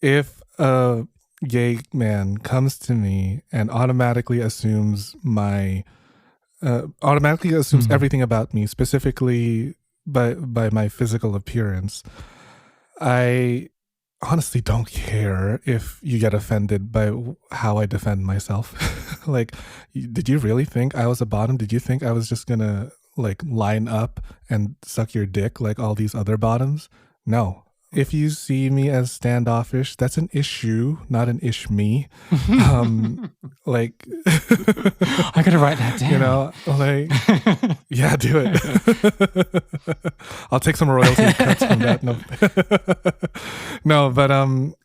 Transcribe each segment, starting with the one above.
if a gay man comes to me and automatically assumes everything about me, specifically by my physical appearance, I honestly don't care if you get offended by how I defend myself. Like, did you really think I was a bottom? Did you think I was just gonna like line up and suck your dick like all these other bottoms? No. If you see me as standoffish, that's an issue, not an ish me. Like, I gotta write that down. you know, like, yeah, do it. I'll take some royalty cuts from that. No, no, but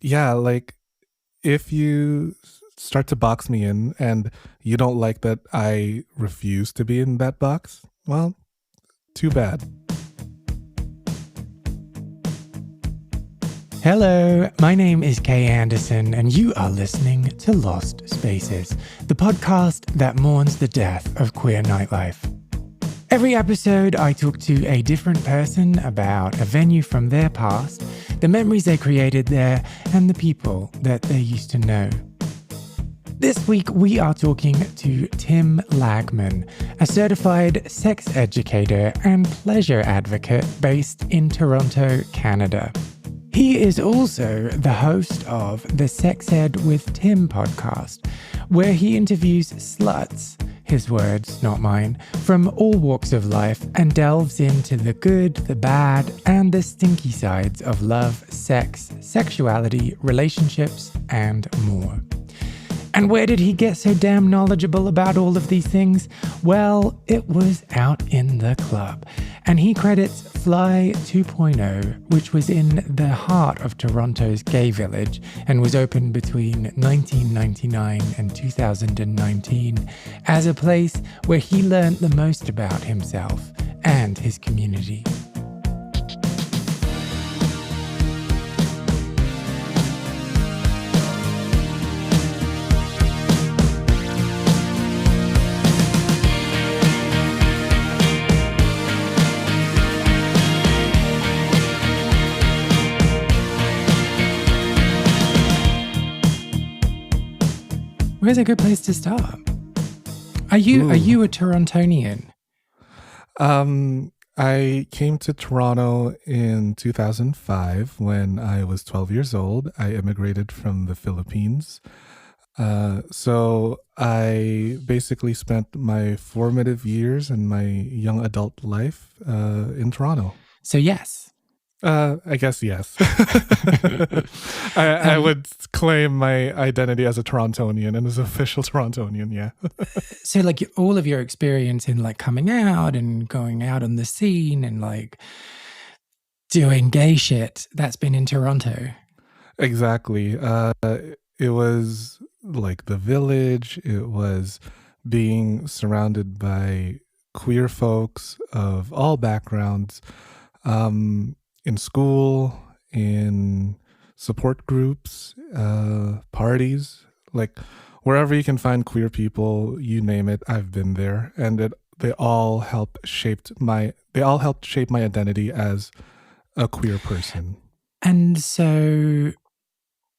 yeah, like, if you start to box me in and you don't like that I refuse to be in that box, well, too bad. Hello, my name is Kay Anderson, and you are listening to Lost Spaces, the podcast that mourns the death of queer nightlife. Every episode, I talk to a different person about a venue from their past, the memories they created there, and the people that they used to know. This week, we are talking to Tim Lagman, a certified sex educator and pleasure advocate based in Toronto, Canada. He is also the host of the Sex Ed with Tim podcast, where he interviews sluts, his words, not mine, from all walks of life and delves into the good, the bad, and the stinky sides of love, sex, sexuality, relationships, and more. And where did he get so damn knowledgeable about all of these things? Well, it was out in the club. And he credits Fly 2.0, which was in the heart of Toronto's gay village and was opened between 1999 and 2019, as a place where he learned the most about himself and his community. Where's a good place to start? Are you a Torontonian? I came to Toronto in 2005 when I was 12 years old. I immigrated from the Philippines. So I basically spent my formative years and my young adult life in Toronto. So yes. I guess yes. I would claim my identity as a Torontonian and as an official Torontonian, yeah. So like all of your experience in like coming out and going out on the scene and like doing gay shit, that's been in Toronto. Exactly. It was like the village. It was being surrounded by queer folks of all backgrounds. In school, in support groups, parties, like wherever you can find queer people, you name it, I've been there, and they all helped shape my identity as a queer person. And so,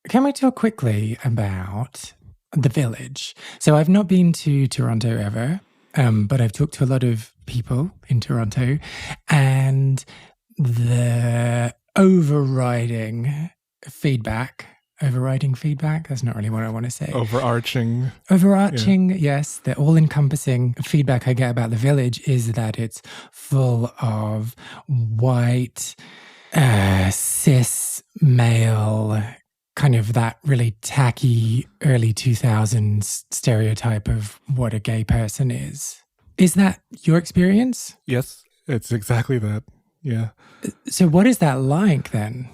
can we talk quickly about the village? So I've not been to Toronto ever, but I've talked to a lot of people in Toronto, and the overriding feedback, that's not really what I want to say. Overarching, yeah. Yes, the all-encompassing feedback I get about the village is that it's full of white, cis male, kind of that really tacky early 2000s stereotype of what a gay person is. Is that your experience? Yes, it's exactly that. Yeah. So what is that like then?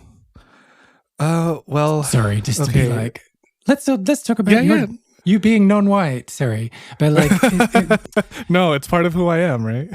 Well, sorry, just to be like, let's talk about you being non-white. Sorry, but like, no, it's part of who I am, right?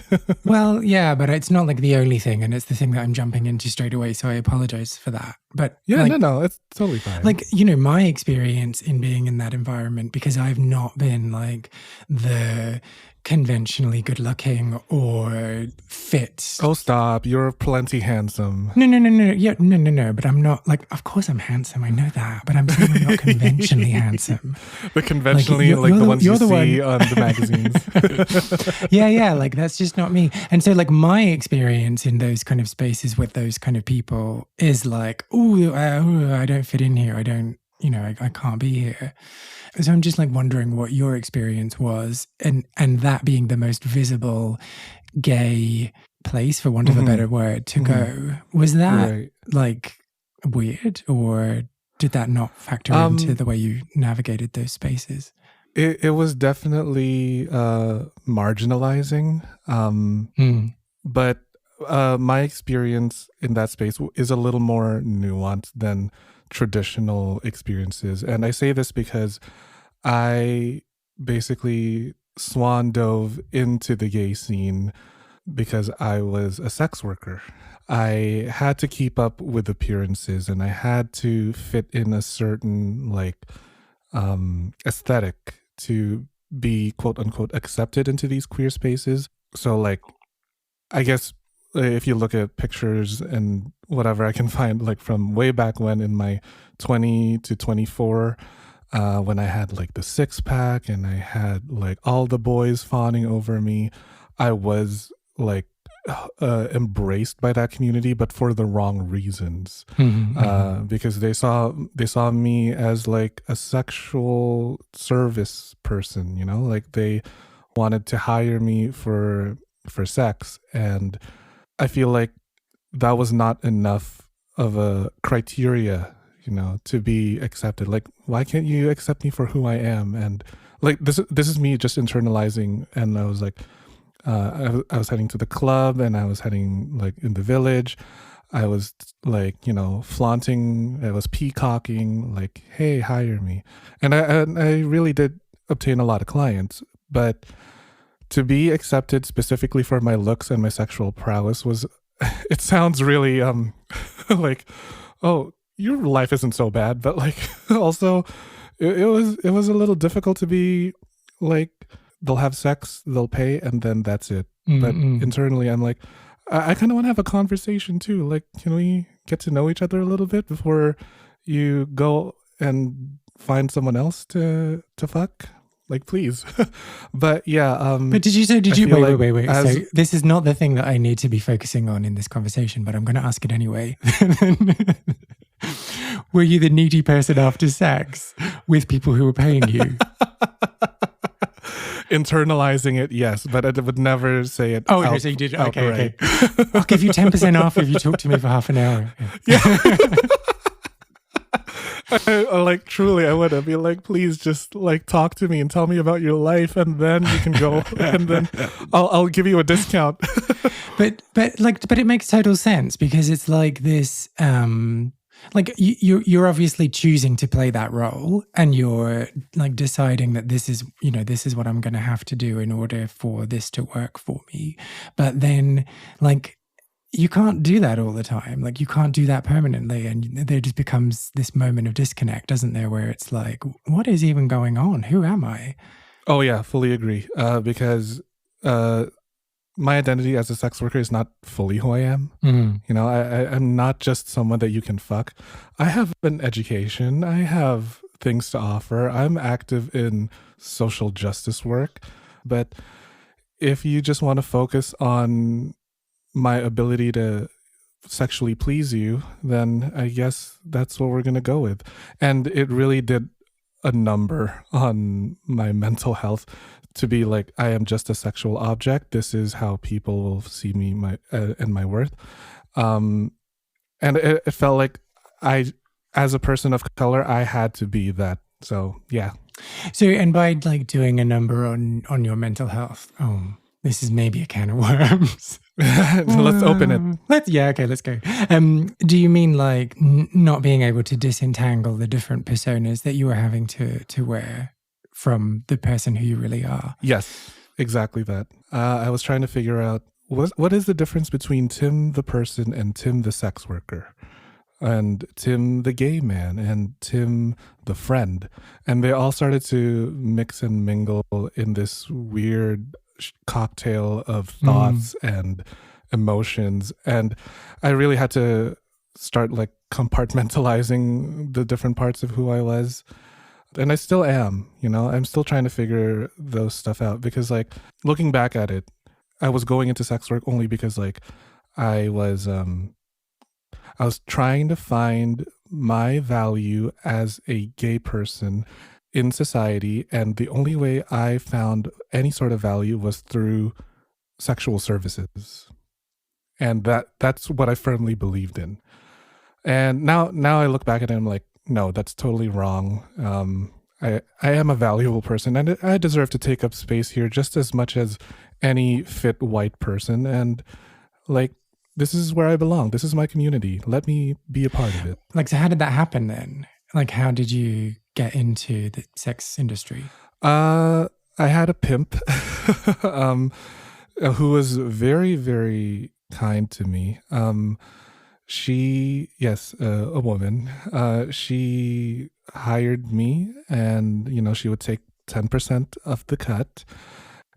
Well, yeah, but it's not like the only thing, and it's the thing that I'm jumping into straight away. So I apologize for that. But yeah, like, no, it's totally fine. Like, my experience in being in that environment, because I've not been like the conventionally good looking or fit. Oh, stop. You're plenty handsome. No. Yeah, no. But I'm not like, of course I'm handsome. I know that. But I'm saying I'm not conventionally handsome. The conventionally, like the ones you see on the magazines. Yeah. Like that's just not me. And so like my experience in those kind of spaces with those kind of people is like, I don't fit in here. I don't, I can't be here. So I'm just like wondering what your experience was, and that being the most visible gay place, for want of a better word, to go. Was that like weird, or did that not factor into the way you navigated those spaces? It was definitely marginalizing, but my experience in that space is a little more nuanced than traditional experiences. And I say this because I basically swan dove into the gay scene because I was a sex worker. I had to keep up with appearances, and I had to fit in a certain aesthetic to be quote unquote accepted into these queer spaces. So like, I guess if you look at pictures and whatever I can find, like from way back when in my 20 to 24, when I had like the 6-pack and I had like all the boys fawning over me, I was like embraced by that community, but for the wrong reasons. Because they saw me as like a sexual service person, like they wanted to hire me for sex. And I feel like that was not enough of a criteria, to be accepted. Like, why can't you accept me for who I am? And like, this is me just internalizing. And I was like, I was heading to the club, and I was heading like in the village. I was like, flaunting, I was peacocking, like, hey, hire me. And I really did obtain a lot of clients, but to be accepted specifically for my looks and my sexual prowess was, it sounds really like, oh, your life isn't so bad, but like also it was a little difficult to be like, they'll have sex, they'll pay, and then that's it. But internally I'm like, I kind of want to have a conversation too. Like, can we get to know each other a little bit before you go and find someone else to fuck? Like, please. But yeah. But did you wait. So this is not the thing that I need to be focusing on in this conversation, but I'm going to ask it anyway. Were you the needy person after sex with people who were paying you? Internalizing it, yes, but I would never say it. Oh, okay, so you did. Okay. I'll give you 10% off if you talk to me for half an hour. Yeah. Like, truly, I would have been like, please just like talk to me and tell me about your life, and then you can go, and then I'll give you a discount. but it makes total sense, because it's like this. Like you're obviously choosing to play that role, and you're like deciding that this is what I'm going to have to do in order for this to work for me. But then like, you can't do that all the time. Like, you can't do that permanently. And there just becomes this moment of disconnect, doesn't there? Where it's like, what is even going on? Who am I? Oh yeah, fully agree. Because my identity as a sex worker is not fully who I am. I'm not just someone that you can fuck. I have an education. I have things to offer. I'm active in social justice work. But if you just want to focus on my ability to sexually please you, then I guess that's what we're going to go with. And it really did a number on my mental health to be like, I am just a sexual object. This is how people will see me, and my worth. And it felt like as a person of color, I had to be that. So yeah. So, and by like doing a number on your mental health, this is maybe a can of worms. Let's open it. Let's go. Do you mean like not being able to disentangle the different personas that you were having to wear from the person who you really are? Yes, exactly that. I was trying to figure out what is the difference between Tim the person and Tim the sex worker, and Tim the gay man and Tim the friend. And they all started to mix and mingle in this weird cocktail of thoughts and emotions. And I really had to start like compartmentalizing the different parts of who I was. And I still am, I'm still trying to figure those stuff out, because like looking back at it, I was going into sex work only because like I was trying to find my value as a gay person in society, and the only way I found any sort of value was through sexual services. And that's what I firmly believed in. And now I look back at it and I'm like, no, that's totally wrong. I am a valuable person, and I deserve to take up space here just as much as any fit white person. And like, this is where I belong. This is my community. Let me be a part of it. Like, so how did that happen then? Like, how did you get into the sex industry? I had a pimp who was very, very kind to me. She, yes, a woman, she hired me, and, she would take 10% of the cut,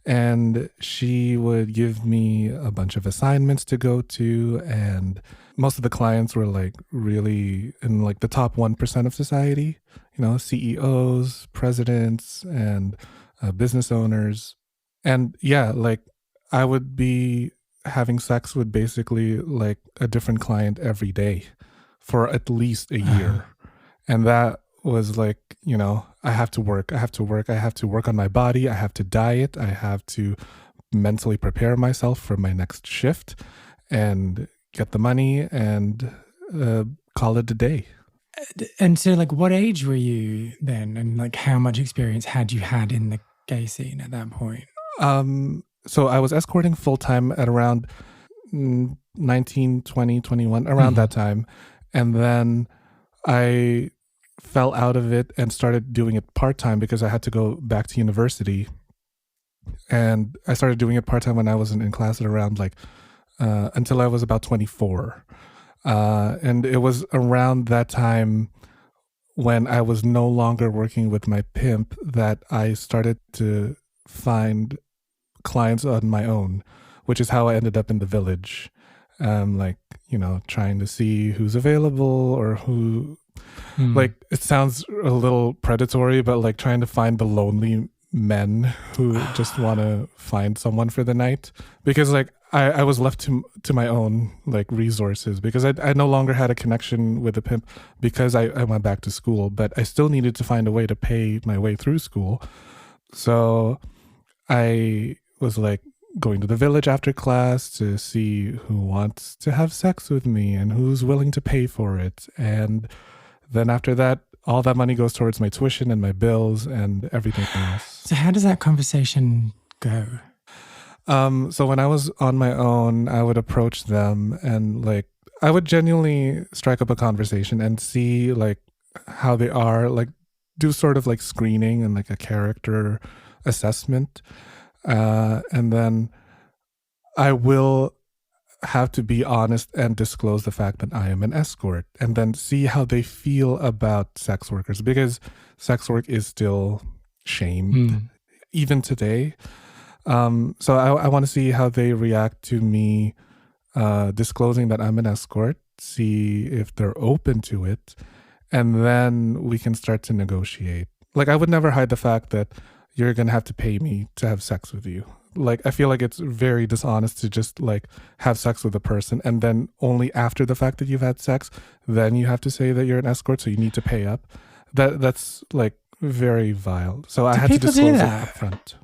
and she would give me a bunch of assignments to go to. And most of the clients were like really in like the top 1% of society, CEOs, presidents, and business owners. And yeah, like I would be having sex with basically like a different client every day for at least a year. And that was like, I have to work. I have to work on my body. I have to diet. I have to mentally prepare myself for my next shift and get the money and call it a day. And so like, what age were you then? And like, how much experience had you had in the gay scene at that point? So I was escorting full time at around 19, 20, 21, around that time. And then I fell out of it and started doing it part-time because I had to go back to university. And I started doing it part-time when I wasn't in class at around like, until I was about 24. And it was around that time when I was no longer working with my pimp that I started to find clients on my own, which is how I ended up in the village. Like, trying to see who's available or who, like, it sounds a little predatory, but like trying to find the lonely men who just want to find someone for the night, because like I was left to my own like resources, because I no longer had a connection with a pimp because I went back to school, but I still needed to find a way to pay my way through school. So I was like going to the village after class to see who wants to have sex with me and who's willing to pay for it. And then after that, all that money goes towards my tuition and my bills and everything else. So how does that conversation go? So when I was on my own, I would approach them and like, I would genuinely strike up a conversation and see like how they are, like do sort of like screening and like a character assessment. And then I will have to be honest and disclose the fact that I am an escort, and then see how they feel about sex workers, because sex work is still shamed even today. So I want to see how they react to me disclosing that I'm an escort, see if they're open to it, and then we can start to negotiate. Like, I would never hide the fact that you're going to have to pay me to have sex with you. Like, I feel like it's very dishonest to just like have sex with a person and then only after the fact that you've had sex, then you have to say that you're an escort, so you need to pay up. That's like very vile. So I had to disclose it up front.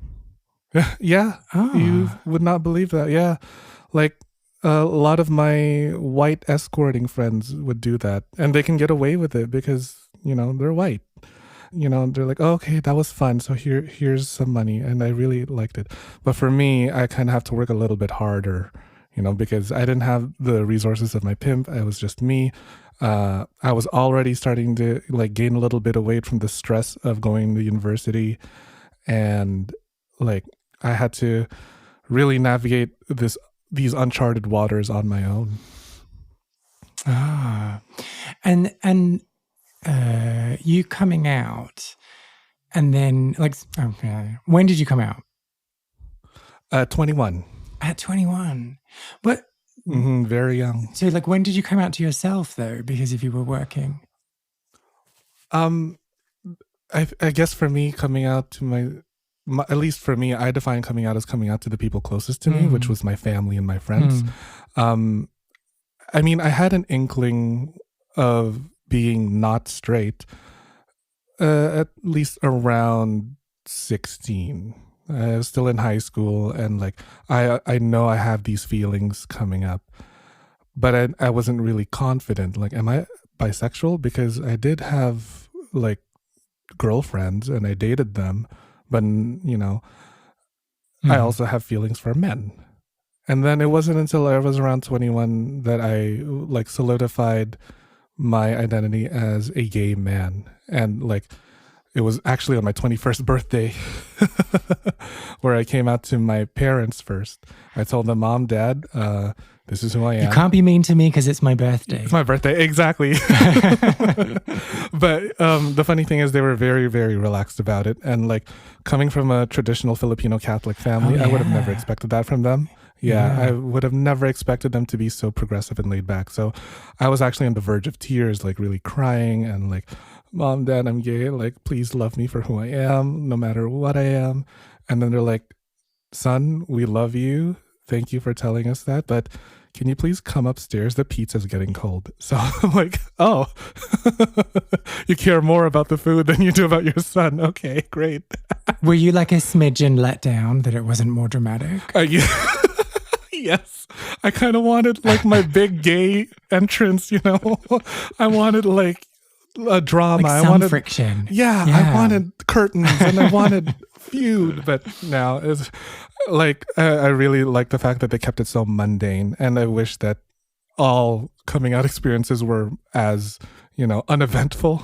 Yeah. Oh. You would not believe that. Yeah. Like a lot of my white escorting friends would do that, and they can get away with it because, they're white. They're like, oh, okay, that was fun. So here's some money. And I really liked it. But for me, I kind of have to work a little bit harder, because I didn't have the resources of my pimp. It was just me. I was already starting to like gain a little bit of weight from the stress of going to university. And like, I had to really navigate these uncharted waters on my own. And you coming out, and then like, when did you come out? 21. At 21. But Very young. so like when did you come out to yourself though? Because if you were working. I guess for me, coming out to my, at least for me, I define coming out as coming out to the people closest to me, which was my family and my friends. I mean, I had an inkling of being not straight at least around 16. I was still in high school, and like I know I have these feelings coming up, but I wasn't really confident. Like, am I bisexual? Because I did have like girlfriends and I dated them, but you know, I also have feelings for men. And then it wasn't until I was around 21 that I like solidified my identity as a gay man. And like, it was actually on my 21st birthday where I came out to my parents first. I told them, Mom, Dad, this is who I am. You can't be mean to me because it's my birthday. It's my birthday, exactly. But the funny thing is they were very, very relaxed about it. And like coming from a traditional Filipino Catholic family, I would have never expected that from them. Yeah, I would have never expected them to be so progressive and laid back. So I was actually on the verge of tears, like really crying and like, Mom, Dad, I'm gay. Like, please love me for who I am, no matter what I am. And then they're like, son, we love you. Thank you for telling us that. But can you please come upstairs? The pizza's getting cold. So I'm like, oh, you care more about the food than you do about your son. Okay, great. Were you like a smidgen let down that it wasn't more dramatic? Yeah. Yes. I kind of wanted like my big gay entrance, you know? I wanted like a drama. Like some I wanted friction. Yeah, I wanted curtains and I wanted feud. But now it's like, I really like the fact that they kept it so mundane. And I wish that all coming out experiences were as, you know, uneventful.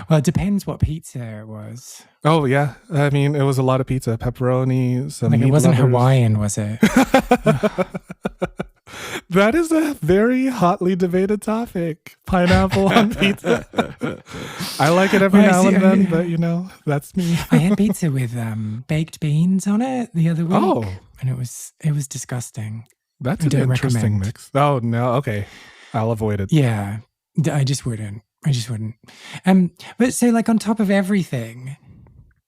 Well, it depends what pizza it was. Oh, yeah. I mean, it was a lot of pizza, pepperoni, some like meat it wasn't lovers. Hawaiian, was it? That is a very hotly debated topic. Pineapple on pizza. I like it every now and then, but you know, that's me. I had pizza with baked beans on it the other week. Oh. And it was disgusting. That's an interesting mix. Oh, no. Okay. I'll avoid it. Yeah. I just wouldn't. But so like on top of everything,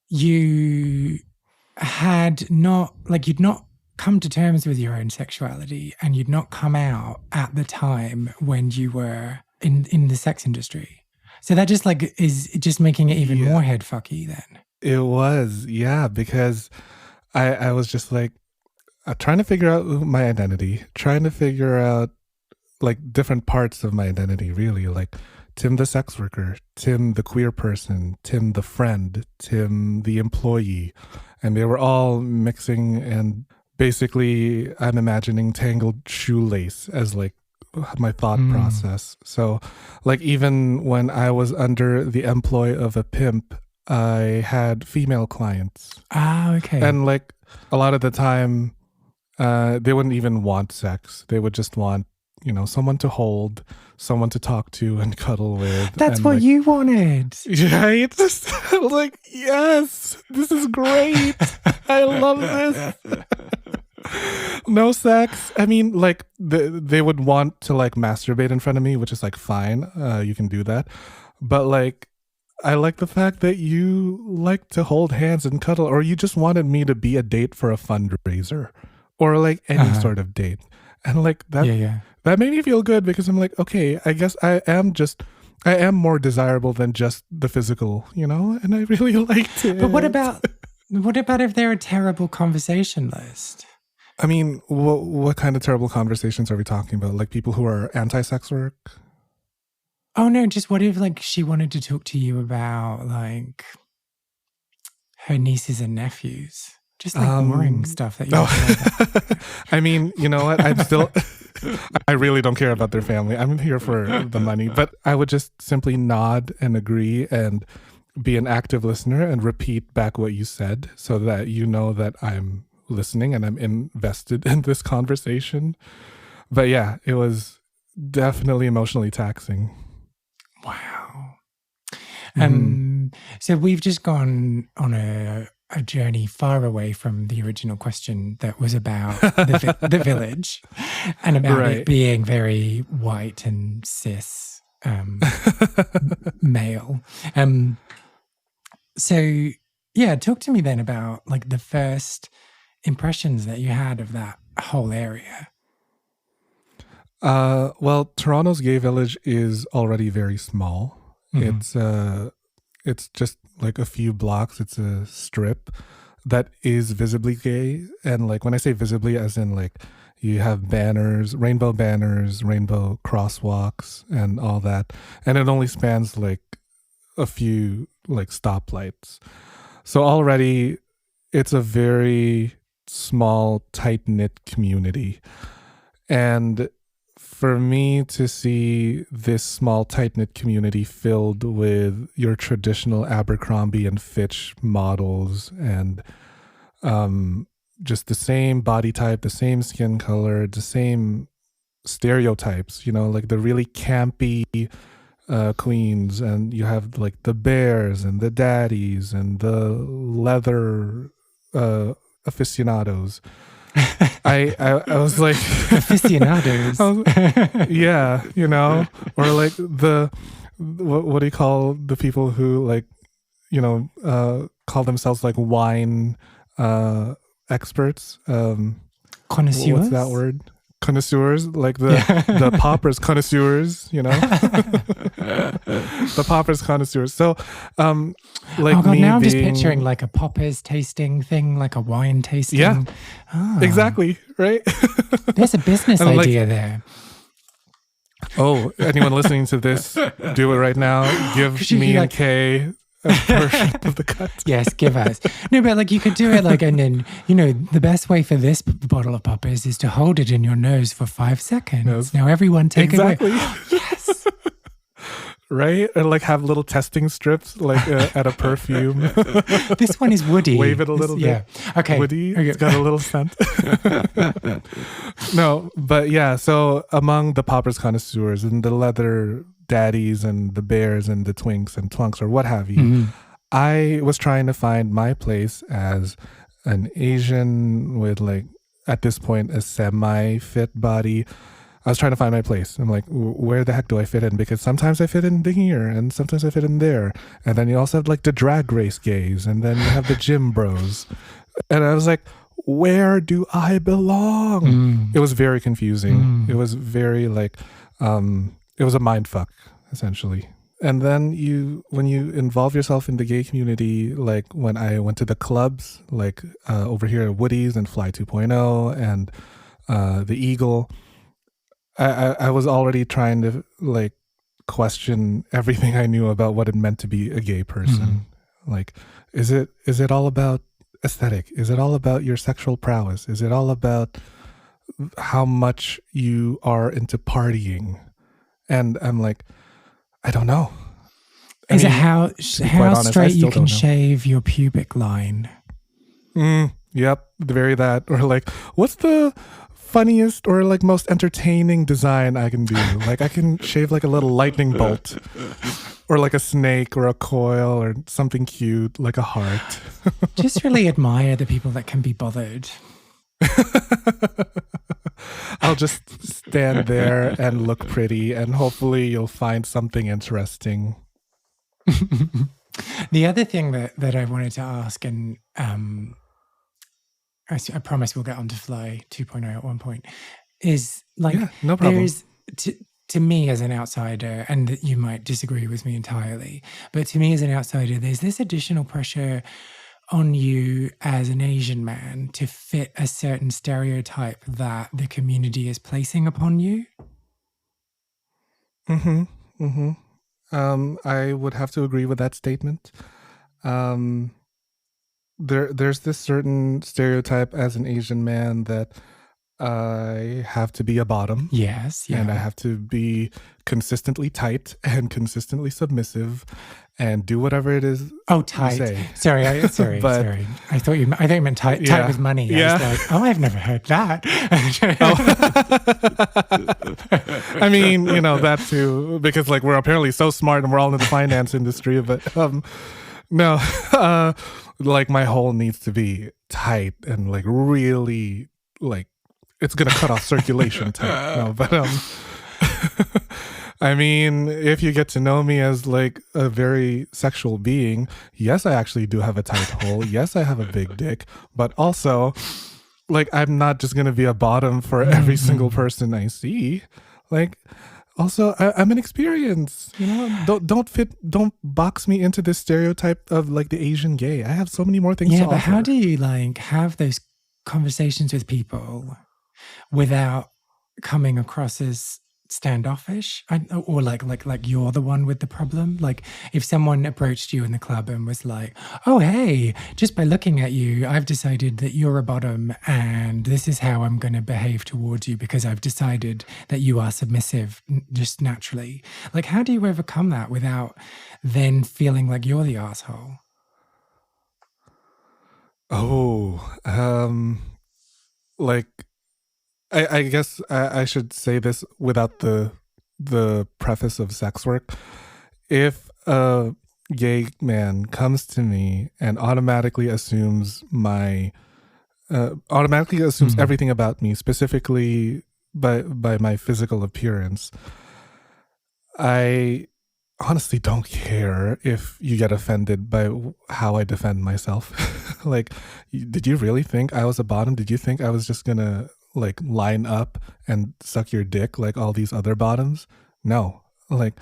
you had not, like you'd not come to terms with your own sexuality and you'd not come out at the time when you were in the sex industry. So that just like is just making it even more headfucky then. It was, yeah, because I was just like trying to figure out my identity, trying to figure out like different parts of my identity, really, like Tim the sex worker, Tim the queer person, Tim the friend, Tim the employee. And they were all mixing, and basically I'm imagining tangled shoelace as like my thought process. So like even when I was under the employ of a pimp, I had female clients. Ah, okay. And like a lot of the time, they wouldn't even want sex. They would just want, you know, someone to hold, someone to talk to and cuddle with. That's and what like, you wanted. Right? Like, yes, this is great. I love this. No sex. I mean, like they would want to like masturbate in front of me, which is like fine. You can do that. But like, I like the fact that you like to hold hands and cuddle, or you just wanted me to be a date for a fundraiser or like any sort of date. And like that, that made me feel good because I'm like, okay, I guess I am more desirable than just the physical, you know? And I really liked it. But what about if they're a terrible conversationalist? I mean, what kind of terrible conversations are we talking about? Like people who are anti-sex work? Oh no, just what if like she wanted to talk to you about like her nieces and nephews? Just like boring stuff that you I mean, you know what? I really don't care about their family. I'm here for the money, but I would just simply nod and agree and be an active listener and repeat back what you said so that you know that I'm listening and I'm invested in this conversation. But yeah, it was definitely emotionally taxing. Wow. So we've just gone on a a journey far away from the original question that was about the village and about it being very white and cis male. So yeah, talk to me then about like the first impressions that you had of that whole area. Well, Toronto's gay village is already very small. It's just like a few blocks. It's a strip that is visibly gay. And like when I say visibly, as in like you have banners, rainbow crosswalks and all that. And it only spans like a few like stoplights. So already it's a very small, tight-knit community. And for me to see this small, tight-knit community filled with your traditional Abercrombie and Fitch models and just the same body type, the same skin color, the same stereotypes, you know, like the really campy queens, and you have like the bears and the daddies and the leather aficionados. I was like aficionados. Yeah, you know, or like the what do you call the people who like, you know, call themselves like wine experts? Connoisseurs? What's that word? Connoisseurs, like the poppers connoisseurs, you know. The poppers connoisseurs. So like, oh god, now I'm just being... picturing like a poppers tasting thing, like a wine tasting. Yeah, exactly, right. There's a business idea there. Oh, anyone listening to this, do it right now. Give me and Kay a portion of the cut. Yes, give us. No, but like you could do it like, and then, you know, the best way for this bottle of poppers is to hold it in your nose for 5 seconds. Yes. Now everyone take it away. Yes. Right? Or like have little testing strips like at a perfume. This one is woody. Wave it a little bit. Yeah. Okay. Woody. Okay. It's got a little scent. No, but yeah. So among the poppers connoisseurs and the leather daddies and the bears and the twinks and twunks or what have you, I was trying to find my place as an Asian with like, at this point, a semi-fit body. I was trying to find my place. I'm like, where the heck do I fit in? Because sometimes I fit in here and sometimes I fit in there. And then you also have like the drag race gays, and then you have the gym bros. And I was like, where do I belong? It was very confusing. It was very like, it was a mind fuck, essentially. And then when you involve yourself in the gay community, like when I went to the clubs, like over here at Woody's and Fly 2.0 and the Eagle, I was already trying to like question everything I knew about what it meant to be a gay person. Like, is it all about aesthetic? Is it all about your sexual prowess? Is it all about how much you are into partying? And I'm like, I don't know. Is it how straight you can shave your pubic line? Yep, very that. Or like, what's the funniest or like most entertaining design I can do? Like I can shave like a little lightning bolt or like a snake or a coil or something cute like a heart. Just really admire the people that can be bothered. I'll just stand there and look pretty and hopefully you'll find something interesting. The other thing that I wanted to ask, and I promise we'll get onto Fly 2.0 at one point, is like, no problem. There's, to me as an outsider, and you might disagree with me entirely, but to me as an outsider, there's this additional pressure on you as an Asian man to fit a certain stereotype that the community is placing upon you. I would have to agree with that statement. There's this certain stereotype as an Asian man that I have to be a bottom. Yes. Yeah. And I have to be consistently tight and consistently submissive and do whatever it is. Oh, tight. You say. Sorry. Sorry. I thought you meant tight with money. I was like, oh, I've never heard that. I mean, you know, that too, because like we're apparently so smart and we're all in the finance industry, but No, like my hole needs to be tight and like really like it's gonna cut off circulation tight. No, but I mean, if you get to know me as like a very sexual being, yes, I actually do have a tight hole. Yes, I have a big dick, but also like I'm not just gonna be a bottom for every single person I see. Like also, I'm an experience. You know, don't box me into this stereotype of like the Asian gay. I have so many more things to Yeah, offer. but how do you like have those conversations with people without coming across as standoffish, or like you're the one with the problem? Like if someone approached you in the club and was like, oh hey, just by looking at you I've decided that you're a bottom and this is how I'm going to behave towards you because I've decided that you are submissive just naturally. Like how do you overcome that without then feeling like you're the asshole? Oh, like I guess I should say this without the preface of sex work. If a gay man comes to me and automatically assumes everything about me, specifically by my physical appearance, I honestly don't care if you get offended by how I defend myself. Like, did you really think I was a bottom? Did you think I was just gonna like line up and suck your dick like all these other bottoms? No. Like,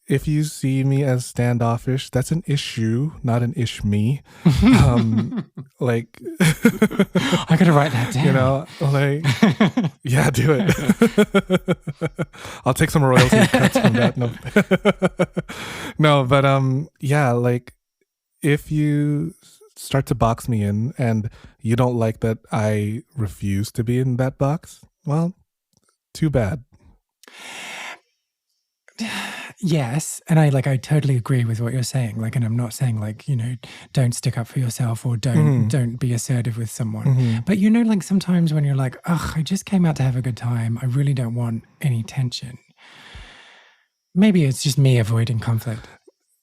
if you see me as standoffish, that's an issue, not an ish me. Like, I gotta write that down. you know, like, yeah, do it. I'll take some royalty cuts from that. No, no, but yeah, like if you start to box me in and you don't like that I refuse to be in that box, well, too bad. Yes, and I totally agree with what you're saying. Like, and I'm not saying like, you know, don't stick up for yourself or don't be assertive with someone. But you know, like sometimes when you're like, ugh, I just came out to have a good time, I really don't want any tension. Maybe it's just me avoiding conflict.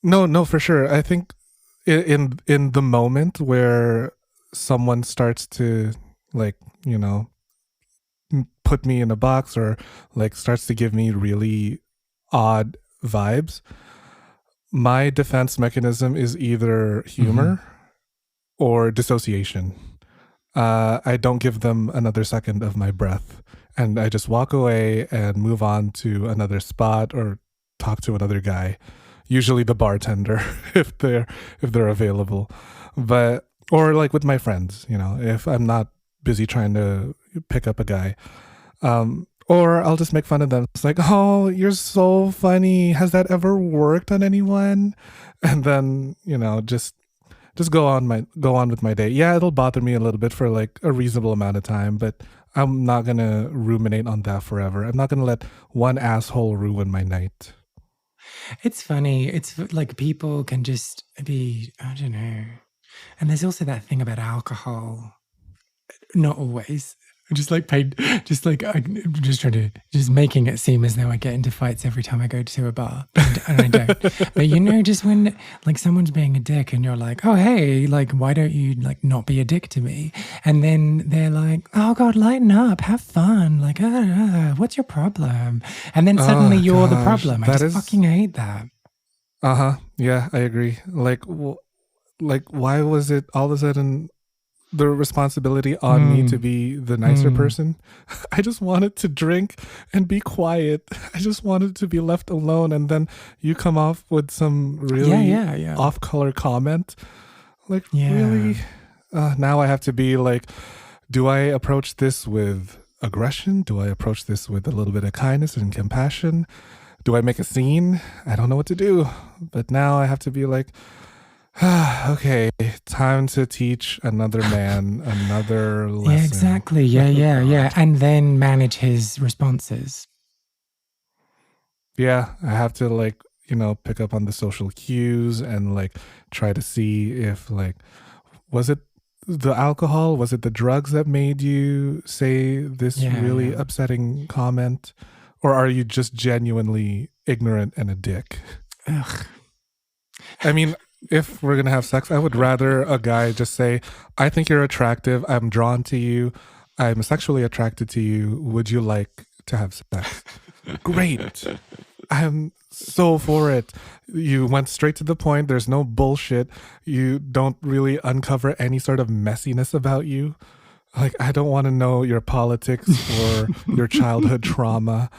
No, for sure. I think in the moment where someone starts to like, you know, put me in a box or like starts to give me really odd vibes, my defense mechanism is either humor or dissociation. I don't give them another second of my breath, and I just walk away and move on to another spot or talk to another guy, usually the bartender if they're available, but or like with my friends, you know, if I'm not busy trying to pick up a guy. Or I'll just make fun of them. It's like, oh, you're so funny. Has that ever worked on anyone? And then, you know, just go on with my day. Yeah, it'll bother me a little bit for like a reasonable amount of time, but I'm not gonna ruminate on that forever. I'm not gonna let one asshole ruin my night. It's funny. It's like people can just be, I don't know. And there's also that thing about alcohol. Not always. I'm just like I'm just trying to just making it seem as though I get into fights every time I go to a bar, and I don't. But you know, just when like someone's being a dick, and you're like, oh hey, like why don't you like not be a dick to me? And then they're like, oh god, lighten up, have fun, like what's your problem? And then suddenly you're the problem. I just fucking hate that. Yeah, I agree. Like, like why was it all of a sudden the responsibility on me to be the nicer person? I just wanted to drink and be quiet. I just wanted to be left alone, and then you come off with some really off-color comment. Like, really? Now I have to be like, do I approach this with aggression? Do I approach this with a little bit of kindness and compassion? Do I make a scene? I don't know what to do. But now I have to be like, okay, time to teach another man another lesson. Yeah, exactly. Yeah. And then manage his responses. Yeah, I have to like, you know, pick up on the social cues and like try to see if like, was it the alcohol? Was it the drugs that made you say this really upsetting comment? Or are you just genuinely ignorant and a dick? Ugh. I mean, if we're gonna have sex, I would rather a guy just say, "I think you're attractive. I'm drawn to you. I'm sexually attracted to you. Would you like to have sex?" Great. I'm so for it. You went straight to the point. There's no bullshit. You don't really uncover any sort of messiness about you. Like, I don't want to know your politics or your childhood trauma.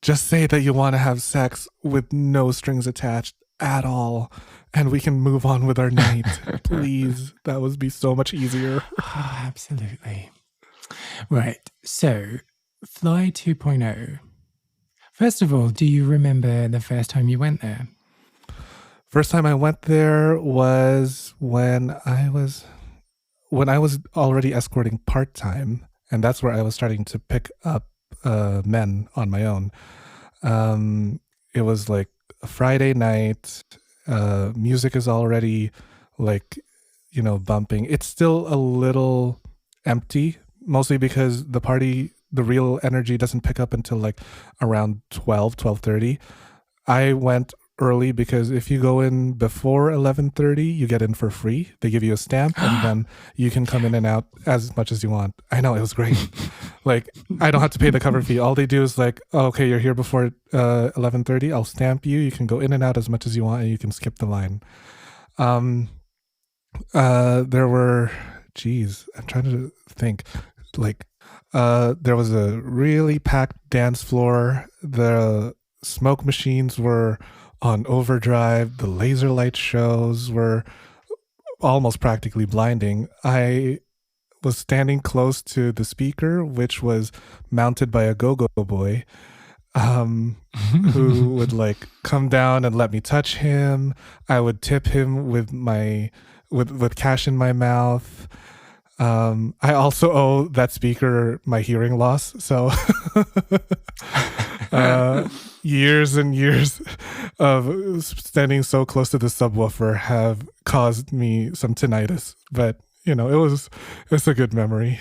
Just say that you want to have sex with no strings attached at all, and we can move on with our night. Please. That would be so much easier. Oh, absolutely. Right. So, Fly 2.0. First of all, do you remember the first time you went there? First time I went there was when I was already escorting part-time, and that's where I was starting to pick up men on my own. It was like a Friday night. Music is already like, bumping. It's still a little empty, mostly because the real energy doesn't pick up until like around 12:30. I went early because if you go in before 11:30, you get in for free. They give you a stamp and then you can come in and out as much as you want. I know, it was great. Like, I don't have to pay the cover fee. All they do is like, oh, okay, you're here before 11:30. I'll stamp you. You can go in and out as much as you want and you can skip the line. There were, I'm trying to think, like, there was a really packed dance floor. The smoke machines were on overdrive. The laser light shows were almost practically blinding. I was standing close to the speaker, which was mounted by a go-go boy, who would like come down and let me touch him. I would tip him with with cash in my mouth. I also owe that speaker my hearing loss, so years and years of standing so close to the subwoofer have caused me some tinnitus, but it's a good memory.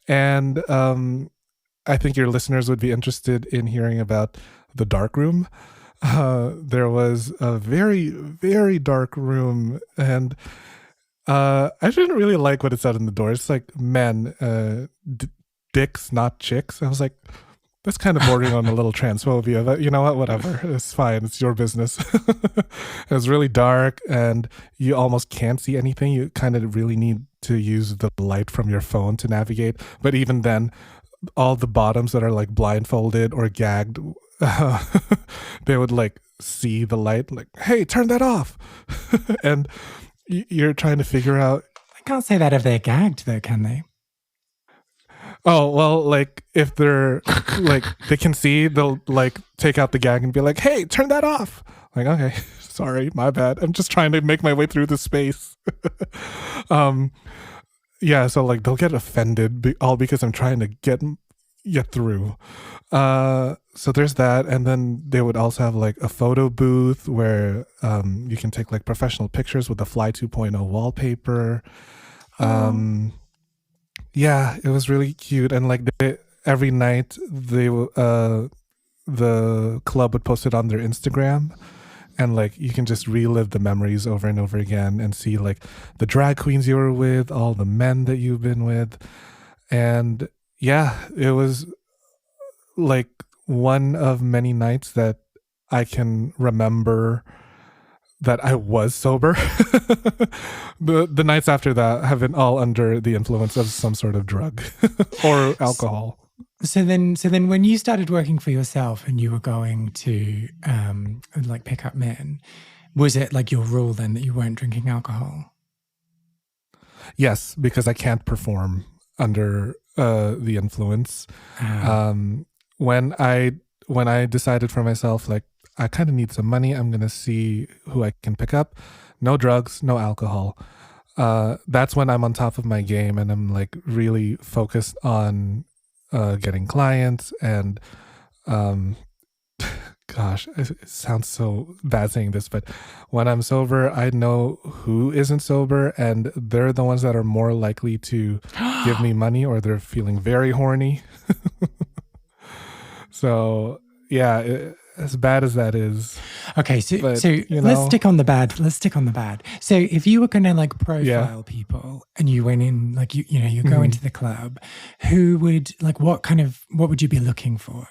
And I think your listeners would be interested in hearing about the dark room. There was a very, very dark room, and I didn't really like what it said on the door. It's like men, dicks, not chicks. I was like, that's kind of bordering on a little transphobia, but you know what? Whatever. It's fine. It's your business. It was really dark and you almost can't see anything. You kind of really need to use the light from your phone to navigate. But even then, all the bottoms that are like blindfolded or gagged, they would like see the light, like, hey, turn that off. And you're trying to figure out. I can't say that if they're gagged, though, can they? Oh, well, like if they're like, they can see, they'll like take out the gag and be like, hey, turn that off. Like, okay, sorry, my bad. I'm just trying to make my way through the space. Yeah, so like they'll get offended all because I'm trying to get through. So there's that. And then they would also have like a photo booth where you can take like professional pictures with the Fly 2.0 wallpaper. Yeah, it was really cute. And like every night the club would post it on their Instagram, and like you can just relive the memories over and over again and see like the drag queens you were with, all the men that you've been with. And yeah, it was like one of many nights that I can remember that I was sober. The nights after that have been all under the influence of some sort of drug or alcohol. So then when you started working for yourself and you were going to like pick up men, was it like your rule then that you weren't drinking alcohol? Yes, because I can't perform under the influence. When I decided for myself, like, I kind of need some money, I'm going to see who I can pick up. No drugs, no alcohol. That's when I'm on top of my game and I'm like really focused on getting clients. And gosh, it sounds so bad saying this, but when I'm sober, I know who isn't sober, and they're the ones that are more likely to give me money, or they're feeling very horny. So yeah, as bad as that is. Okay, so But, let's stick on the bad. Let's stick on the bad. So if you were going to like profile Yeah. people and you went in, like you go Mhm. into the club, who would like what would you be looking for?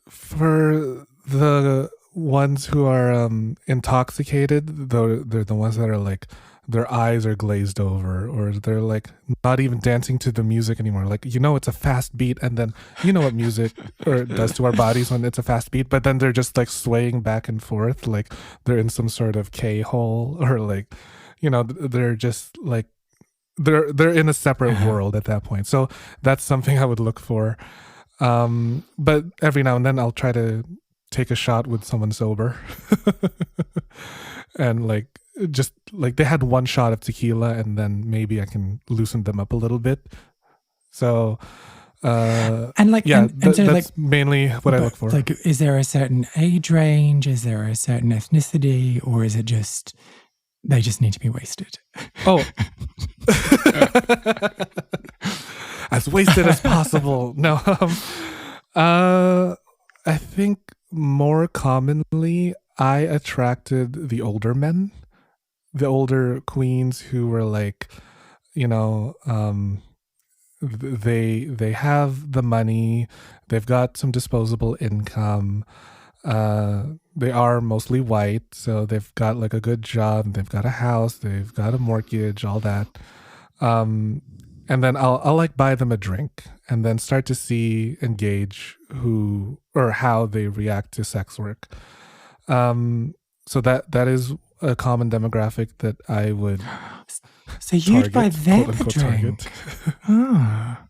For the ones who are intoxicated, though, they're the ones that are like their eyes are glazed over, or they're like not even dancing to the music anymore. Like, it's a fast beat, and then what music or does to our bodies when it's a fast beat, but then they're just like swaying back and forth, like they're in some sort of K-hole, or like, they're just like they're in a separate world at that point. So that's something I would look for. But every now and then I'll try to take a shot with someone sober. And like, just like they had one shot of tequila, and then maybe I can loosen them up a little bit. So, And like, yeah, and so that's like mainly what I look for. Like, is there a certain age range? Is there a certain ethnicity, or is it just they just need to be wasted? Oh, as wasted as possible. No, I think more commonly I attracted the older men, the older queens who were like, they have the money, they've got some disposable income. They are mostly white, so they've got like a good job, they've got a house, they've got a mortgage, all that. And then I'll like buy them a drink, and then start to engage who or how they react to sex work. So that is a common demographic that I would. So you'd buy them a drink? Ah.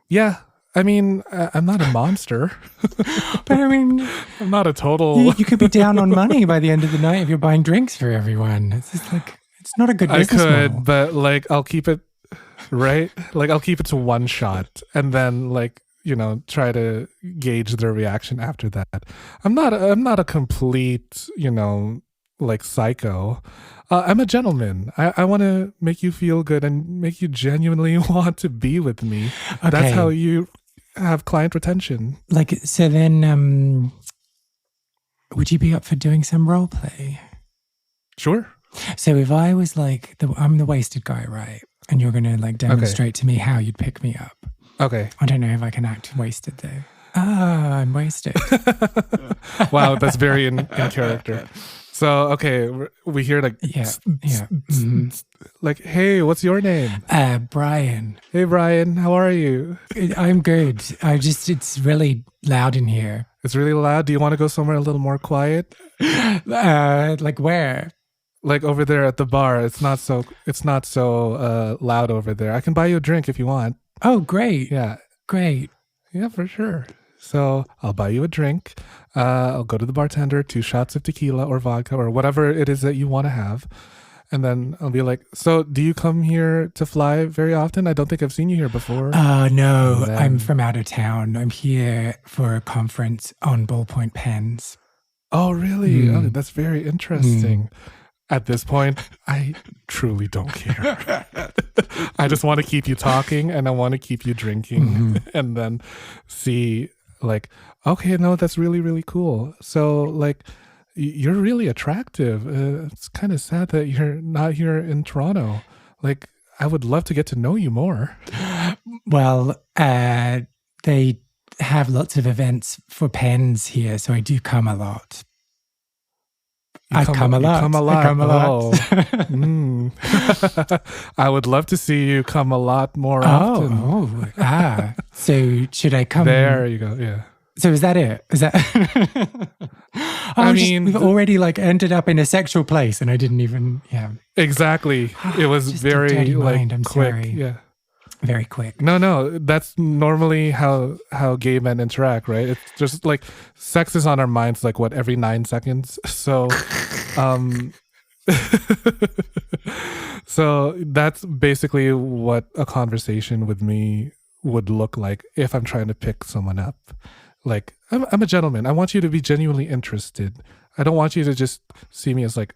Yeah, I mean, I'm not a monster. But I mean, I'm not a total. You could be down on money by the end of the night if you're buying drinks for everyone. It's just like, it's not a good business model. But like, I'll keep it right. Like, I'll keep it to one shot, and then like, try to gauge their reaction after that. I'm not a complete, like psycho. I'm a gentleman. I want to make you feel good and make you genuinely want to be with me. Okay. That's how you have client retention. Like, so then, would you be up for doing some role play? Sure. So if I was like, I'm the wasted guy, right? And you're going to like demonstrate to me how you'd pick me up. Okay. I don't know if I can act wasted though. I'm wasted. Wow, that's very in character. So, okay, we hear like, like, hey, what's your name? Brian. Hey, Brian, how are you? I'm good. It's really loud in here. It's really loud. Do you want to go somewhere a little more quiet? Like where? Like over there at the bar. It's not so loud over there. I can buy you a drink if you want. Oh, great. Yeah. Great. Yeah, for sure. So I'll buy you a drink. I'll go to the bartender, 2 shots of tequila or vodka or whatever it is that you want to have. And then I'll be like, so do you come here to fly very often? I don't think I've seen you here before. No, I'm from out of town. I'm here for a conference on ballpoint pens. Oh, really? Oh, that's very interesting. At this point, I truly don't care. I just want to keep you talking, and I want to keep you drinking, and then see like, okay, no, that's really, really cool. So like, you're really attractive. It's kind of sad that you're not here in Toronto. Like, I would love to get to know you more. Well, they have lots of events for pens here, so I do come a lot. I come a lot. Oh. I would love to see you come a lot more often. So should I come? There you go. Yeah. So is that it? Is that? We've already like ended up in a sexual place, and I didn't even. Yeah. Exactly. It was very like I'm quick. Sorry. Yeah. Very quick. No, that's normally how gay men interact, right? It's just like sex is on our minds like what, every 9 seconds. So so that's basically what a conversation with me would look like if I'm trying to pick someone up. Like, I'm a gentleman. I want you to be genuinely interested. I don't want you to just see me as like,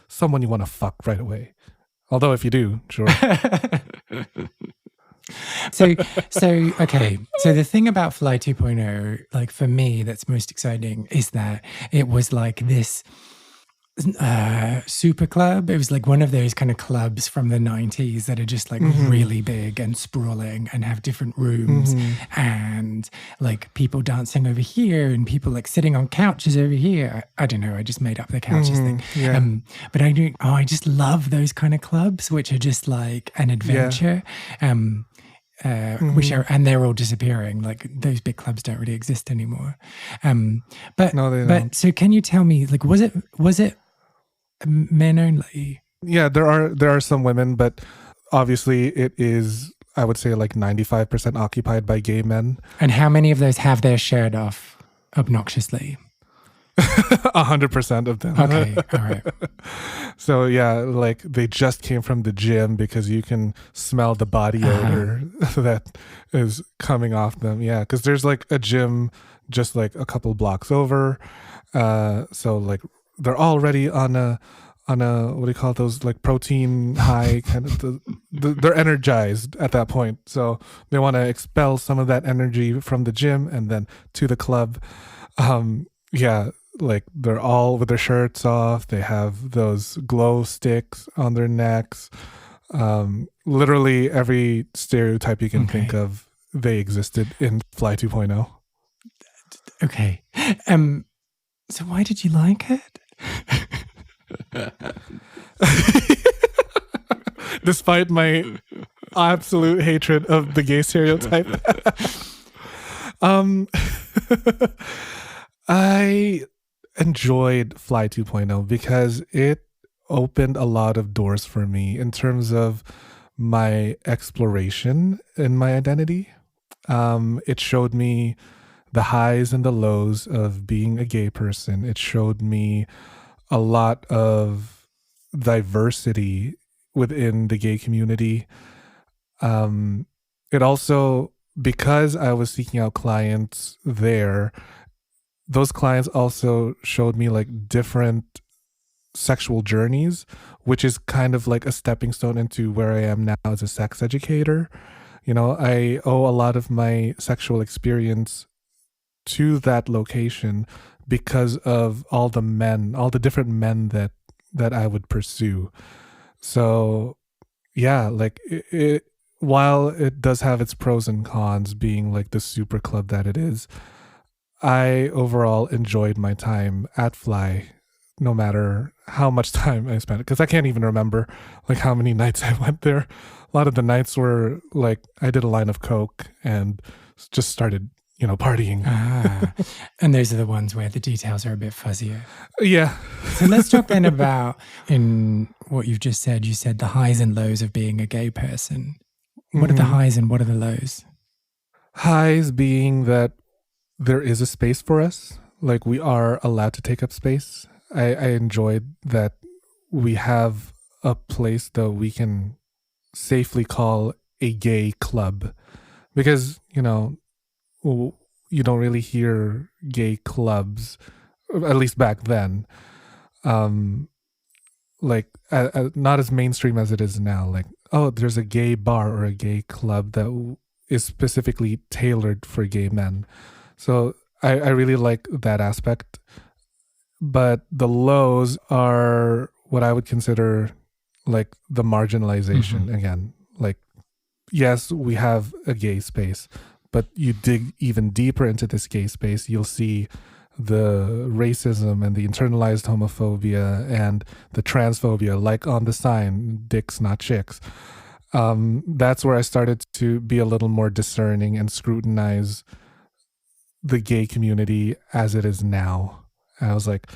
someone you want to fuck right away. Although if you do, sure. So, okay. So the thing about Fly 2.0, like for me, that's most exciting is that it was like this super club. It was like one of those kind of clubs from the 90s that are just like really big and sprawling and have different rooms and like people dancing over here and people like sitting on couches over here. I don't know. I just made up the couches thing. Yeah. But I just love those kind of clubs, which are just like an adventure. Which are, and they're all disappearing. Like those big clubs don't really exist anymore. But No, they but don't. so can you tell me, like, was it men only? Yeah, there are some women, but obviously it is, I would say, like 95% occupied by gay men. And how many of those have their shirt off obnoxiously? 100% of them. Okay, all right. So yeah, like they just came from the gym because you can smell the body odor that is coming off them. Yeah, because there's like a gym just like a couple blocks over. So like they're already on a what do you call those, like protein high kind of they're energized at that point. So they want to expel some of that energy from the gym and then to the club. Yeah, like they're all with their shirts off. They have those glow sticks on their necks. Literally every stereotype you can think of, they existed in Fly 2.0. Okay. So why did you like it? Despite my absolute hatred of the gay stereotype. I enjoyed Fly 2.0 because it opened a lot of doors for me in terms of my exploration in my identity. It showed me the highs and the lows of being a gay person. It showed me a lot of diversity within the gay community. It also, because I was seeking out clients there, those clients also showed me like different sexual journeys, which is kind of like a stepping stone into where I am now as a sex educator. You know, I owe a lot of my sexual experience to that location because of all the different men that I would pursue. So yeah, like while it does have its pros and cons being like the super club that it is, I overall enjoyed my time at Fly, no matter how much time I spent, because I can't even remember like how many nights I went there. A lot of the nights were like I did a line of coke and just started, partying. And those are the ones where the details are a bit fuzzier. Yeah. So let's talk then about, in what you've just said, you said the highs and lows of being a gay person. What are the highs and what are the lows? Highs being that there is a space for us. Like we are allowed to take up space. I enjoyed that we have a place that we can safely call a gay club, because, you don't really hear gay clubs, at least back then. Like not as mainstream as it is now. Like, oh, there's a gay bar or a gay club that is specifically tailored for gay men. So I really like that aspect. But the lows are what I would consider like the marginalization again. Like, yes, we have a gay space, but you dig even deeper into this gay space, you'll see the racism and the internalized homophobia and the transphobia, like on the sign, dicks, not chicks. That's where I started to be a little more discerning and scrutinize the gay community as it is now. And I was like,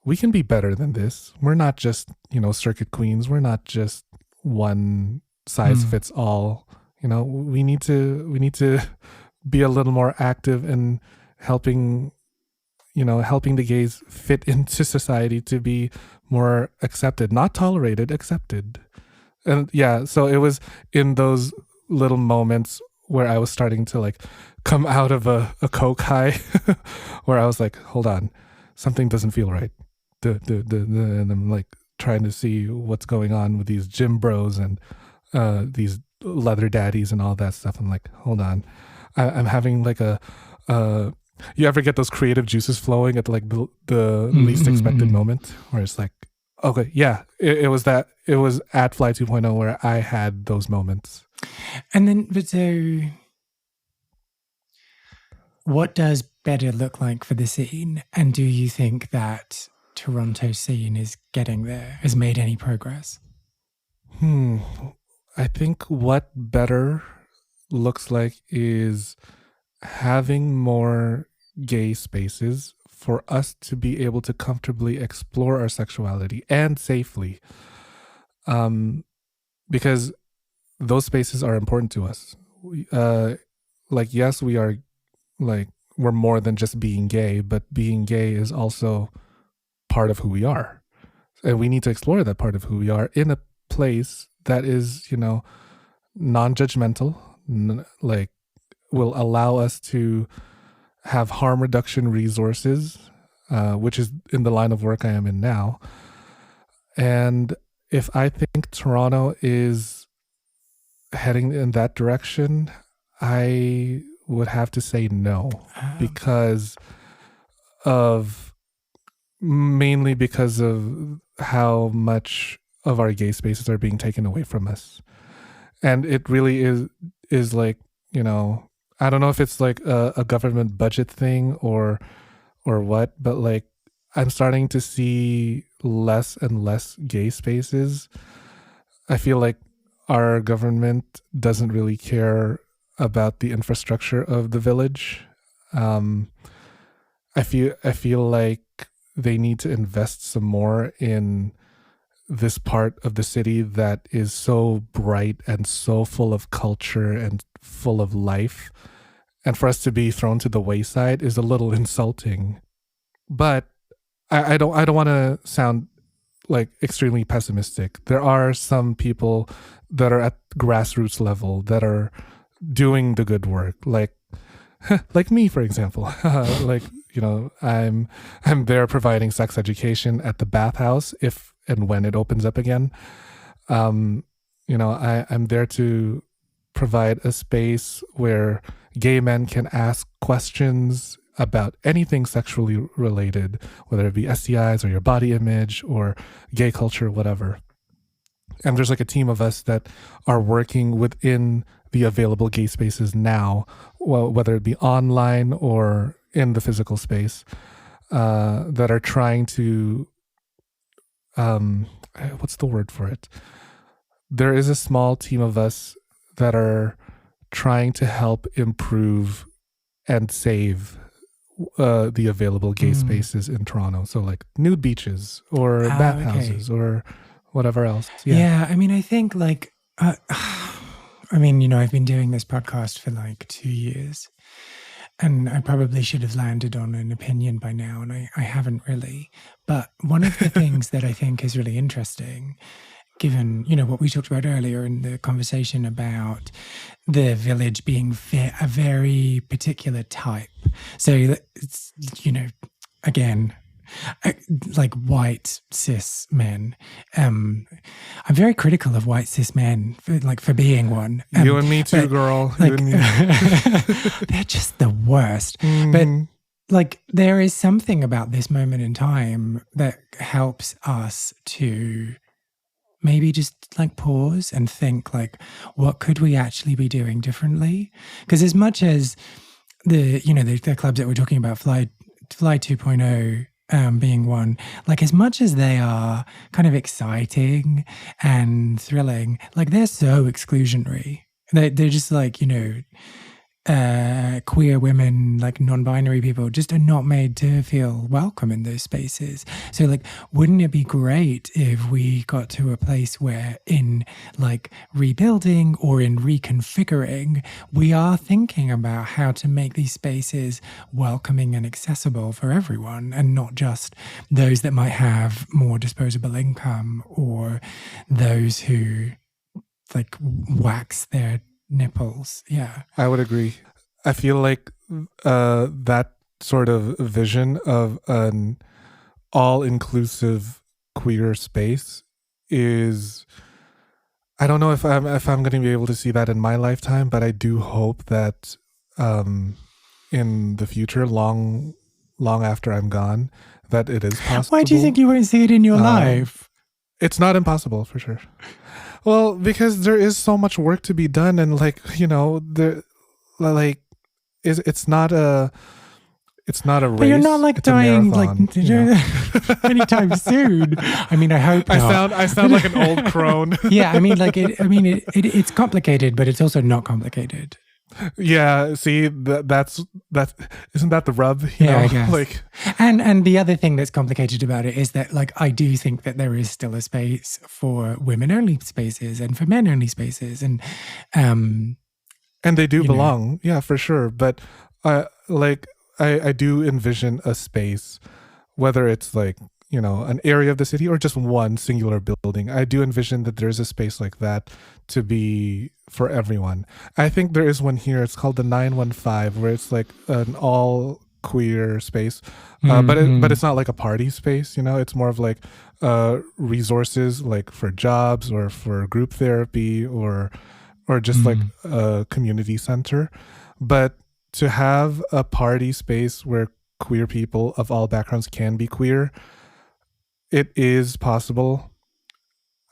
we can be better than this. We're not just, circuit queens. We're not just one size fits all. We need to be a little more active in helping the gays fit into society to be more accepted, not tolerated, accepted. And yeah, so it was in those little moments where I was starting to like come out of a coke high where I was like, hold on, something doesn't feel right. And I'm like trying to see what's going on with these gym bros and these leather daddies and all that stuff. I'm like, hold on, I'm having like a you ever get those creative juices flowing at like the least expected moment where it's like, okay, yeah, it was at Fly 2.0 where I had those moments. And then, but so what does better look like for the scene? And do you think that Toronto scene is getting there, has made any progress? I think what better looks like is having more gay spaces for us to be able to comfortably explore our sexuality and safely. Because those spaces are important to us. Like, yes, we are like, we're more than just being gay, but being gay is also part of who we are. And we need to explore that part of who we are in a place that is, non-judgmental, like will allow us to have harm reduction resources, which is in the line of work I am in now. And if I think Toronto is heading in that direction, I would have to say no, because mainly because of how much of our gay spaces are being taken away from us. And it really is like, I don't know if it's like a government budget thing or what, but like I'm starting to see less and less gay spaces. I feel like our government doesn't really care about the infrastructure of the village. I feel like they need to invest some more in this part of the city that is so bright and so full of culture and full of life. And for us to be thrown to the wayside is a little insulting. But I don't want to sound like extremely pessimistic. There are some people that are at grassroots level that are doing the good work, like me, for example. Like, I'm there providing sex education at the bathhouse if and when it opens up again. I'm there to provide a space where gay men can ask questions about anything sexually related, whether it be STIs or your body image or gay culture, whatever. And there's like a team of us that are working within the available gay spaces now, well, whether it be online or in the physical space, that are trying to, what's the word for it? There is a small team of us that are trying to help improve and save the available gay spaces in Toronto. So like nude beaches or bathhouses or whatever else. Yeah. I mean, I think like, I've been doing this podcast for like 2 years, and I probably should have landed on an opinion by now, and I haven't really. But one of the things that I think is really interesting, given, what we talked about earlier in the conversation about the village being a very particular type. So it's, again, like white cis men. I'm very critical of white cis men for being one. You and me too, girl. Like, you and me. They're just the worst. But like there is something about this moment in time that helps us to maybe just like pause and think like, what could we actually be doing differently? Because as much as the clubs that we're talking about, Fly 2.0 being one, like as much as they are kind of exciting and thrilling, like they're so exclusionary. They're just like, queer women, like non-binary people just are not made to feel welcome in those spaces. So like, wouldn't it be great if we got to a place where in like rebuilding or in reconfiguring, we are thinking about how to make these spaces welcoming and accessible for everyone, and not just those that might have more disposable income or those who like wax their nipples. Yeah, I would agree. I feel like that sort of vision of an all-inclusive queer space is, I don't know if I'm going to be able to see that in my lifetime, but I do hope that um, in the future, long after I'm gone, that it is Why do you think possible. you won't see it in your Um, life? it's not impossible for sure. Well, because there is so much work to be done, and like there, like it's not a But you're not race; like it's a dying like marathon. anytime soon. I mean, I hope not. I sound like an old crone. Yeah, I mean, like it's complicated, but it's also not complicated. Yeah, see that's isn't that the rub, Yeah, I guess. like And the other thing that's complicated about it is that, like, I do think that there is still a space for women only spaces and for men only spaces, and um, and they do you know, belong. Yeah, for sure, but like I do envision a space, whether it's like, an area of the city or just one singular building. I do envision that there's a space like that to be for everyone. I think there is one here. It's called the 915, where it's like an all queer space, but mm, it's not like a party space. It's more of like resources, like for jobs or for group therapy or just like mm, a community center. But to have a party space where queer people of all backgrounds can be queer, it is possible.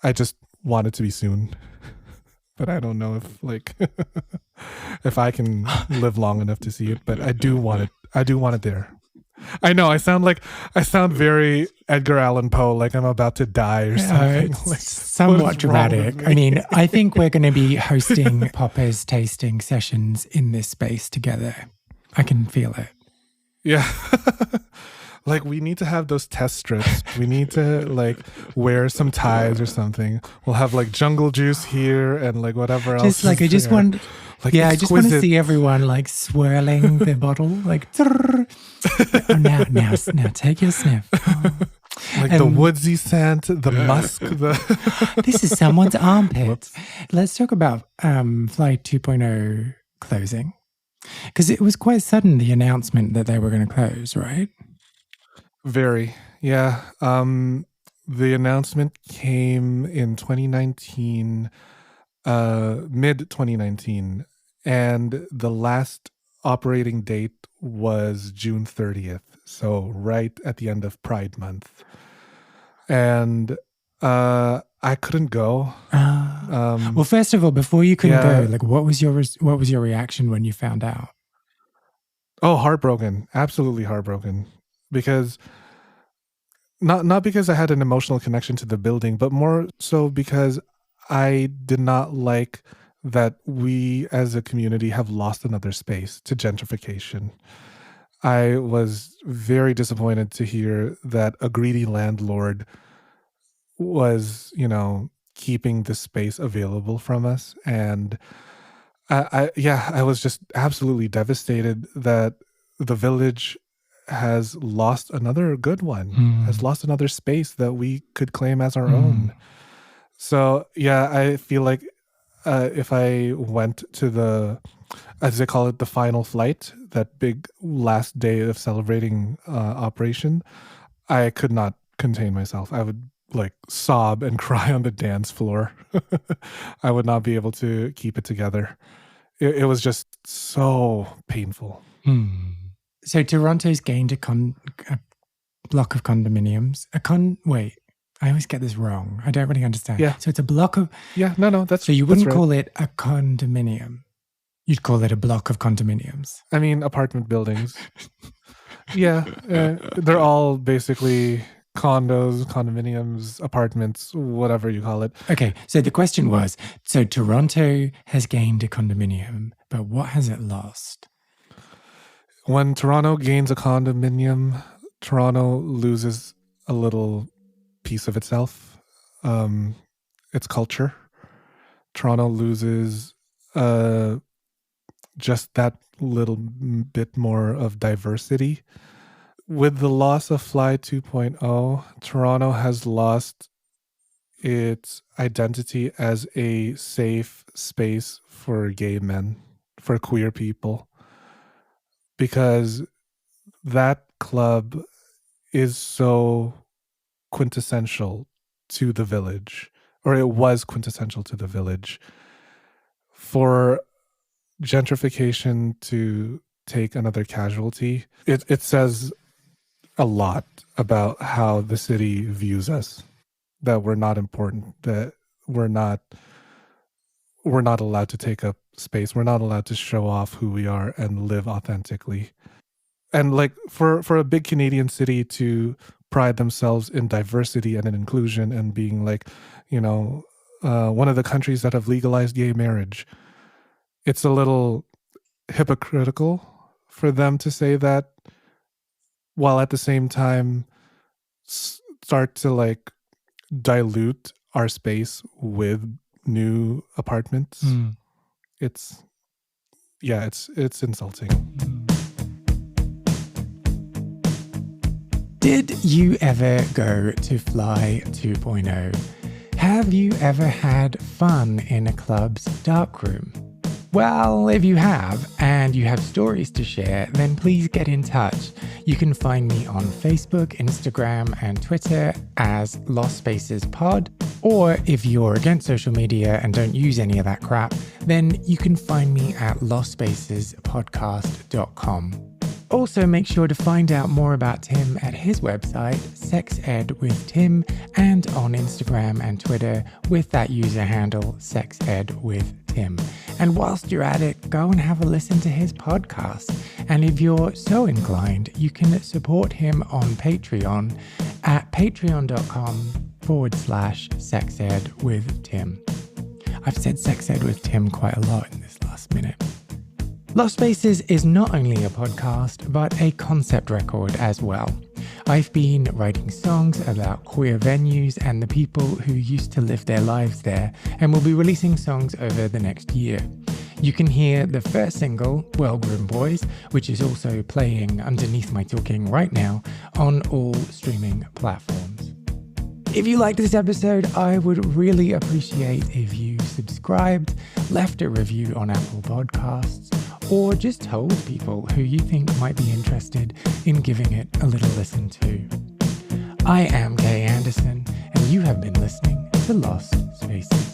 I just want it to be soon. But I don't know if like if I can live long enough to see it, but I do want it. I do want it there. I know I sound very Edgar Allan Poe, like I'm about to die or something. it's Like, what somewhat is wrong with dramatic. me? I mean, I think we're going to be hosting poppers tasting sessions in this space together. I can feel it. Yeah. Like we need to have those test strips. We need to like wear some ties or something. We'll have like jungle juice here and like whatever else. Just like I is just there. want, Like yeah, I just want to exquisite. see everyone like swirling their bottle, like. Oh, now, take your sniff. Oh. Like the woodsy scent, the musk, the This is someone's armpit. Let's talk about Flight 2.0 closing, because it was quite sudden, the announcement that they were going to close, right? very. Yeah. The announcement came in 2019, mid 2019, and the last operating date was June 30th. So right at the end of Pride Month. And I couldn't go. Well, first of all, before you couldn't Yeah. go, like, what was your reaction when you found out? Oh, heartbroken. Absolutely heartbroken. Because not because I had an emotional connection to the building, but more so because I did not like that we as a community have lost another space to gentrification. I was very disappointed to hear that a greedy landlord was, keeping the space available from us. And yeah, I was just absolutely devastated that the village has lost another good one, has lost another space that we could claim as our own. So yeah, I feel like if I went to the, as they call it, the final flight, that big last day of celebrating operation, I could not contain myself. I would like sob and cry on the dance floor. I would not be able to keep it together. It was just so painful. So Toronto's gained a block of condominiums. Wait, I always get this wrong. I don't really understand. Yeah. So it's a block of. Yeah, no, that's So you wouldn't right. call it a condominium. You'd call it a block of condominiums. I mean, apartment buildings. Yeah, they're all basically condos, condominiums, apartments, whatever you call it. Okay, so the question was, so Toronto has gained a condominium, but what has it lost? When Toronto gains a condominium, Toronto loses a little piece of itself, its culture. Toronto loses just that little bit more of diversity. With the loss of Fly 2.0, Toronto has lost its identity as a safe space for gay men, for queer people, because that club is so quintessential to the village. or it was quintessential to the village. For gentrification to take another casualty, it says a lot about how the city views us, that we're not important, that we're not allowed to take up space, we're not allowed to show off who we are and live authentically. And like for a big Canadian city to pride themselves in diversity and in inclusion and being like, one of the countries that have legalized gay marriage, it's a little hypocritical for them to say that, while at the same time start to like dilute our space with new apartments. It's insulting. Did you ever go to Fly 2.0? Have you ever had fun in a club's darkroom? Well, if you have, and you have stories to share, then please get in touch. You can find me on Facebook, Instagram, and Twitter as Lost Spaces Pod. Or if you're against social media and don't use any of that crap, then you can find me at lostspacespodcast.com. Also, make sure to find out more about Tim at his website, Sex Ed with Tim, and on Instagram and Twitter with that user handle, Sex Ed with Tim. And whilst you're at it, go and have a listen to his podcast. And if you're so inclined, you can support him on Patreon at patreon.com/Sex Ed with Tim. I've said Sex Ed with Tim quite a lot in this last minute. Lost Spaces is not only a podcast, but a concept record as well. I've been writing songs about queer venues and the people who used to live their lives there, and will be releasing songs over the next year. You can hear the first single, Well Groomed Boys, which is also playing underneath my talking right now, on all streaming platforms. If you liked this episode, I would really appreciate if you subscribed, left a review on Apple Podcasts, or just told people who you think might be interested in giving it a little listen to. I am Kay Anderson, and you have been listening to Lost Spaces.